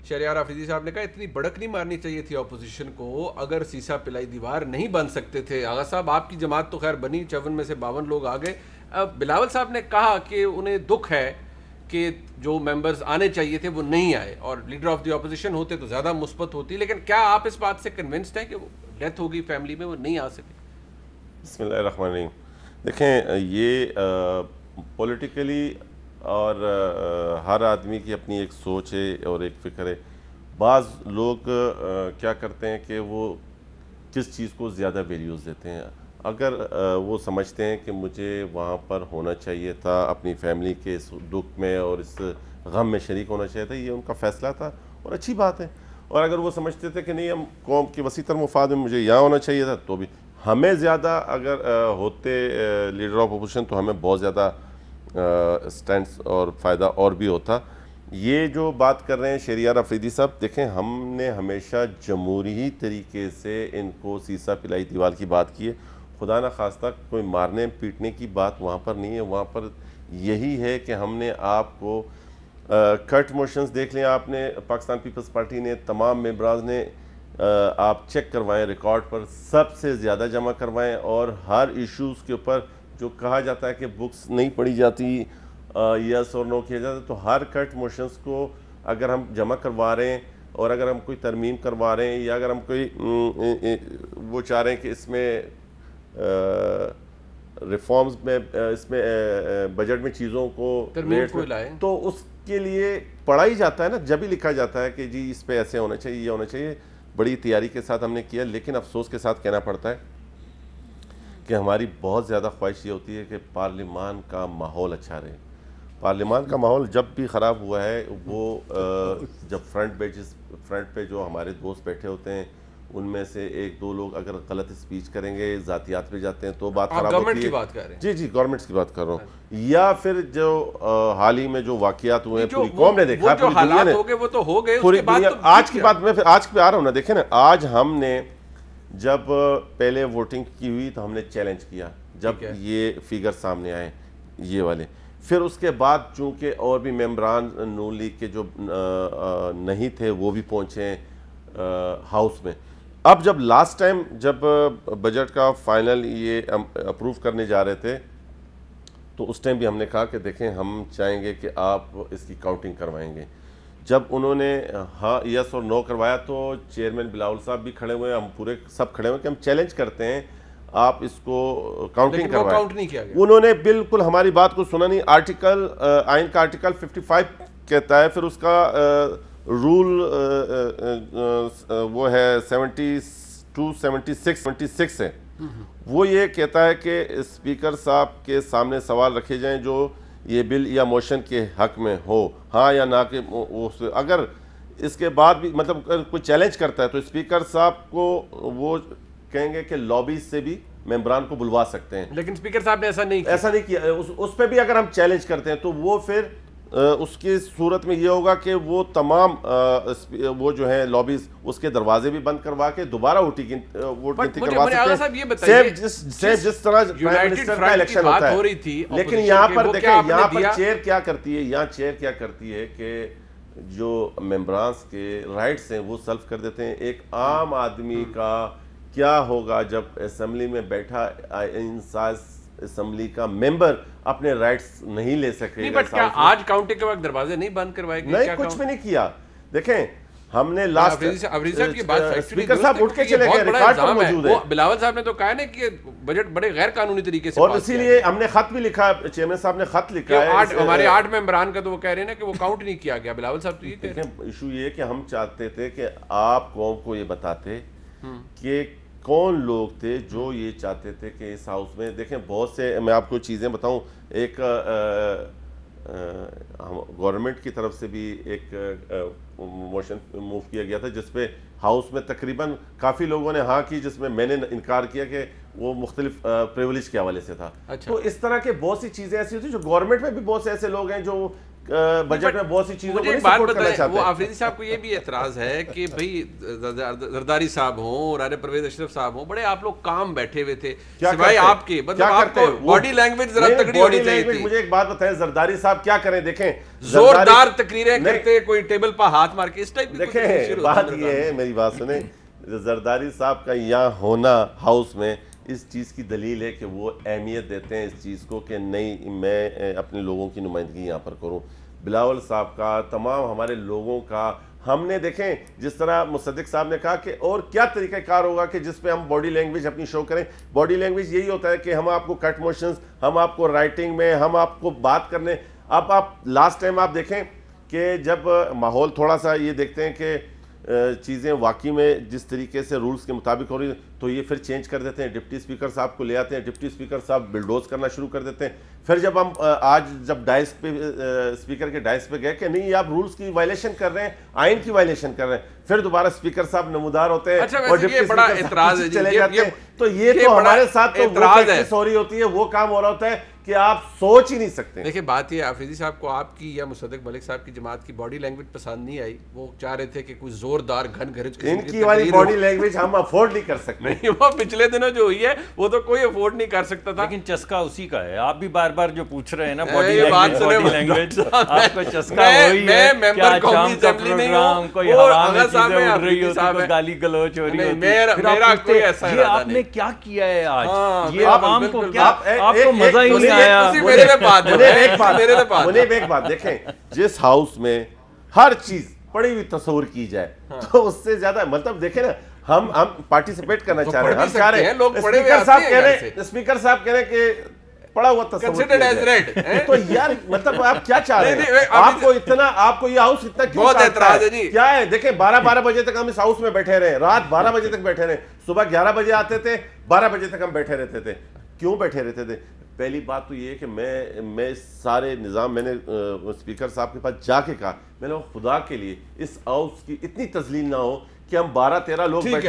شہریار آفریدی صاحب نے کہا اتنی بڑک نہیں مارنی چاہیے تھی اپوزیشن کو, اگر سیسا پلائی دیوار نہیں بن سکتے تھے. آغا صاحب آپ کی جماعت تو خیر بنی, 54 میں سے 52 لوگ آ گئے. بلاول صاحب نے کہا کہ انہیں دکھ ہے کہ جو ممبرز آنے چاہیے تھے وہ نہیں آئے, اور لیڈر آف دی اپوزیشن ہوتے تو زیادہ مثبت ہوتی, لیکن کیا آپ اس بات سے کنونسڈ ہیں کہ وہ ڈیتھ ہوگی فیملی میں, وہ نہیں آ سکے؟ بسم اللہ الرحمن الرحیم. دیکھیں یہ پولیٹیکلی اور ہر آدمی کی اپنی ایک سوچ ہے اور ایک فکر ہے. بعض لوگ کیا کرتے ہیں کہ وہ کس چیز کو زیادہ ویلیوز دیتے ہیں. اگر وہ سمجھتے ہیں کہ مجھے وہاں پر ہونا چاہیے تھا, اپنی فیملی کے اس دکھ میں اور اس غم میں شریک ہونا چاہیے تھا, یہ ان کا فیصلہ تھا اور اچھی بات ہے. اور اگر وہ سمجھتے تھے کہ نہیں ہم قوم کی وسیع تر مفاد میں مجھے یہاں ہونا چاہیے تھا, تو بھی ہمیں زیادہ اگر ہوتے لیڈر آف اپوزیشن تو ہمیں بہت زیادہ سٹینڈز اور فائدہ اور بھی ہوتا. یہ جو بات کر رہے ہیں شہریار آفریدی صاحب, دیکھیں ہم نے ہمیشہ جمہوری طریقے سے ان کو سیسا پلائی دیوار کی بات کی ہے. خدا نہ خواستہ کوئی مارنے پیٹنے کی بات وہاں پر نہیں ہے. وہاں پر یہی ہے کہ ہم نے آپ کو کٹ موشنز دیکھ لیں, آپ نے پاکستان پیپلز پارٹی نے تمام ممبران نے آپ چیک کروائیں ریکارڈ پر, سب سے زیادہ جمع کروائیں, اور ہر ایشوز کے اوپر جو کہا جاتا ہے کہ بکس نہیں پڑھی جاتی, یس اور نو کیا جاتا ہے, تو ہر کٹ موشنز کو اگر ہم جمع کروا رہے ہیں اور اگر ہم کوئی ترمیم کروا رہے ہیں یا اگر ہم کوئی وہ چاہ رہے ہیں کہ اس میں ریفارمز میں اس میں بجٹ میں چیزوں کو لائیں, تو اس کے لیے پڑھا ہی جاتا ہے نا, جب ہی لکھا جاتا ہے کہ جی اس پہ ایسے ہونا چاہیے, یہ ہونا چاہیے. بڑی تیاری کے ساتھ ہم نے کیا, لیکن افسوس کے ساتھ کہنا پڑتا ہے کہ ہماری بہت زیادہ خواہش یہ ہوتی ہے کہ پارلیمان کا ماحول اچھا رہے. پارلیمان کا ماحول جب بھی خراب ہوا ہے وہ جب فرنٹ پہ جو ہمارے دوست بیٹھے ہوتے ہیں ان میں سے ایک دو لوگ اگر غلط اسپیچ کریں گے, ذاتیات پہ جاتے ہیں, تو بات خراب ہوتی ہے. بات کر رہے ہیں جی جی گورنمنٹس کی بات کر رہا ہوں, یا پھر جو حال ہی میں جو واقعات ہوئے ہیں پوری قوم نے دیکھا, جو حالات ہو گئے وہ تو ہو گئے, پوری دنیا. آج کی بات میں پھر آج پہ آ رہا ہوں نا, دیکھیں نا آج ہم نے جب پہلے ووٹنگ کی ہوئی تو ہم نے چیلنج کیا جب یہ فیگر سامنے آئے یہ والے, پھر اس کے بعد چونکہ اور بھی ممبران نون لیگ کے جو نہیں تھے وہ بھی پہنچے ہاؤس میں. اب جب لاسٹ ٹائم جب بجٹ کا فائنل یہ اپروو کرنے جا رہے تھے تو اس ٹائم بھی ہم نے کہا کہ دیکھیں ہم چاہیں گے کہ آپ اس کی کاؤنٹنگ کروائیں گے. جب انہوں نے ہاں یس اور نو کروایا تو چیئرمین بلاول صاحب بھی کھڑے ہوئے, ہم پورے سب کھڑے ہوئے کہ ہم چیلنج کرتے ہیں آپ اس کو کاؤنٹنگ کروائیں. انہوں نے بالکل ہماری بات کو سنا نہیں. آئین کا آرٹیکل 55 کہتا ہے, پھر اس کا رول وہ ہے 76 ہے, وہ یہ کہتا ہے کہ اسپیکر صاحب کے سامنے سوال رکھے جائیں جو یہ بل یا موشن کے حق میں ہو, ہاں یا نہ, کہ اگر اس کے بعد بھی مطلب کوئی چیلنج کرتا ہے تو اسپیکر صاحب کو وہ کہیں گے کہ لابیز سے بھی ممبران کو بلوا سکتے ہیں. لیکن اسپیکر صاحب نے ایسا نہیں کیا. اس پہ بھی اگر ہم چیلنج کرتے ہیں تو وہ پھر اس کی صورت میں یہ ہوگا کہ وہ تمام وہ جو ہیں لابیز اس کے دروازے بھی بند کروا کے دوبارہ ووٹ گنتی کروا سکتے ہیں, جس طرح پرائم منسٹر کا الیکشن ہوتا ہے. لیکن یہاں پر دیکھیں یہاں پر چیئر کیا کرتی ہے, یہاں چیئر کیا کرتی ہے کہ جو ممبرانس کے رائٹس ہیں وہ سلف کر دیتے ہیں. ایک عام آدمی کا کیا ہوگا جب اسمبلی میں بیٹھا اسمبلی کا ممبر اپنے رائٹس نہیں لے سکے. بٹ کیا آج کاؤنٹنگ کے وقت دروازے نہیں بند کروائے گئے؟ نہیں, کچھ بھی نہیں کیا. دیکھیں ہم نے لاسٹ اسپیکر صاحب اٹھ کے چلے گئے, ریکارڈ پر موجود ہے. بلاول صاحب نے تو کہا نا کہ بجٹ بڑے غیر قانونی طریقے سے, اور اسی لیے ہم نے خط بھی لکھا, چیئرمین صاحب نے خط لکھا ہے ہمارے 8 ممبران کا, تو وہ کہہ رہے ہیں نا کہ وہ کاؤنٹ نہیں کیا گیا. بلاول صاحب تو یہ کہہ رہے ہیں ایشو یہ کہ ہم چاہتے تھے کہ آپ قوم کو یہ بتاتے کہ کون لوگ تھے جو یہ چاہتے تھے کہ اس ہاؤس میں. دیکھیں بہت سے, میں آپ کو چیزیں بتاؤں, ایک گورنمنٹ کی طرف سے بھی ایک موشن موو کیا گیا تھا جس پہ ہاؤس میں تقریباً کافی لوگوں نے ہاں کی, جس میں میں نے انکار کیا کہ وہ مختلف پریولیج کے حوالے سے تھا. تو اس طرح کے بہت سی چیزیں ایسی ہوتی ہیں جو گورنمنٹ میں بھی بہت سے ایسے لوگ ہیں جو بجٹ میں بہت سی چیزوں کو مجھے نہیں ایک بات سپورٹ کرنا بتائیں، چاہتے وہ ہیں. آفریدی صاحب کو یہ بھی اعتراض ہے کہ بھئی زرداری صاحب ہوں، رانا پرویز اشرف صاحب ہوں، بڑے آپ لوگ کام بیٹھے ہوئے تھے سوائے آپ کے، مطلب آپ کو باڈی لینگویج ذرا تگڑی ہونی چاہیے تھی. مجھے ایک بات بتائیں، زرداری صاحب کیا کریں؟ دیکھیں زوردار تقریریں کرتے، کوئی ٹیبل پر ہاتھ مار کے، اس ٹائپ کی دیکھیں بات یہ ہے، میری بات سنیں، زرداری صاحب کا یہاں ہونا ہاؤس میں اس چیز کی دلیل ہے کہ وہ اہمیت دیتے ہیں اس چیز کو کہ نہیں میں اپنے لوگوں کی نمائندگی یہاں پر کروں. بلاول صاحب کا، تمام ہمارے لوگوں کا، ہم نے دیکھیں جس طرح مصدق صاحب نے کہا کہ اور کیا طریقہ کار ہوگا کہ جس پہ ہم باڈی لینگویج اپنی شو کریں. باڈی لینگویج یہی ہوتا ہے کہ ہم آپ کو کٹ موشنز، ہم آپ کو رائٹنگ میں، ہم آپ کو بات کرنے. اب آپ لاسٹ ٹائم آپ دیکھیں کہ جب ماحول تھوڑا سا یہ دیکھتے ہیں کہ چیزیں واقعی میں جس طریقے سے رولز کے مطابق ہو رہی ہیں تو یہ پھر چینج کر دیتے ہیں، ڈپٹی اسپیکر صاحب کو لے آتے ہیں، ڈپٹی اسپیکر صاحب بلڈوز کرنا شروع کر دیتے ہیں. پھر جب ہم آج جب ڈائس پہ اسپیکر کے ڈائس پہ گئے کہ نہیں آپ رولز کی وائلیشن کر رہے ہیں، آئین کی وائلیشن کر رہے ہیں، پھر دوبارہ اسپیکر صاحب نمودار ہوتے ہیں اور ڈپٹی اسپیکر صاحب چلے جاتے ہیں. تو یہ تو ہمارے ساتھ تو وہ پریکٹس ہو رہی ہوتی ہے، وہ کام ہو رہا ہوتا ہے کہ آپ سوچ ہی نہیں سکتے. دیکھیں بات یہ آفریدی صاحب کو آپ کی یا مصدق ملک صاحب کی جماعت کی باڈی لینگویج پسند نہیں آئی، وہ چاہ رہے تھے کہ کوئی زوردار گھن گھرج ان کی والی باڈی لینگویج ہم افورڈ نہیں کر سکتے. نہیں، وہ پچھلے دنوں جو ہوئی ہے وہ تو کوئی افورڈ نہیں کر سکتا تھا. لیکن چسکا اسی کا ہے. آپ بھی بار بار جو پوچھ رہے ہیں نا باڈی لینگویج، آپ کو چسکا وہی ہے کہ آج شام کا پروگرام کوئی ہوا میں چیزیں اڑ رہی ہوتی، کوئی گالی گلوچ ہو رہی ہوتی، یہ آپ نے کیا کیا ہے آج، یہ عوام کو کیا، آپ کو مزہ ہی نہیں آیا. منیب ایک بات دیکھیں، جس ہاؤس میں ہر چیز پڑی ہوئی تصور کی جائے تو اس سے زیادہ مطلب دیکھیں نا، ہم پارٹیسپیٹ کرنا چاہ رہے ہیں، ہم چاہ رہے ہیں اسپیکر صاحب کہہ رہے ہیں کہ پڑا ہوا تصور، تو یار مطلب آپ کیا چاہ رہے ہیں؟ آپ کو اتنا، آپ کو یہ ہاؤس اتنا کیوں کاٹتا ہے؟ کیا ہے؟ دیکھیں 12 بجے تک ہم اس ہاؤس میں بیٹھے رہے، رات 12 بجے تک بیٹھے رہے، صبح 11 بجے آتے تھے، 12 بجے تک ہم بیٹھے رہتے تھے. کیوں بیٹھے رہتے تھے؟ پہلی بات تو یہ ہے کہ میں سارے نظام، میں نے اسپیکر صاحب کے پاس جا کے کہا، میں نے خدا کے لیے اس ہاؤس کی اتنی تذلیل نہ ہو کہ ہم 12-13 لوگ بیٹھے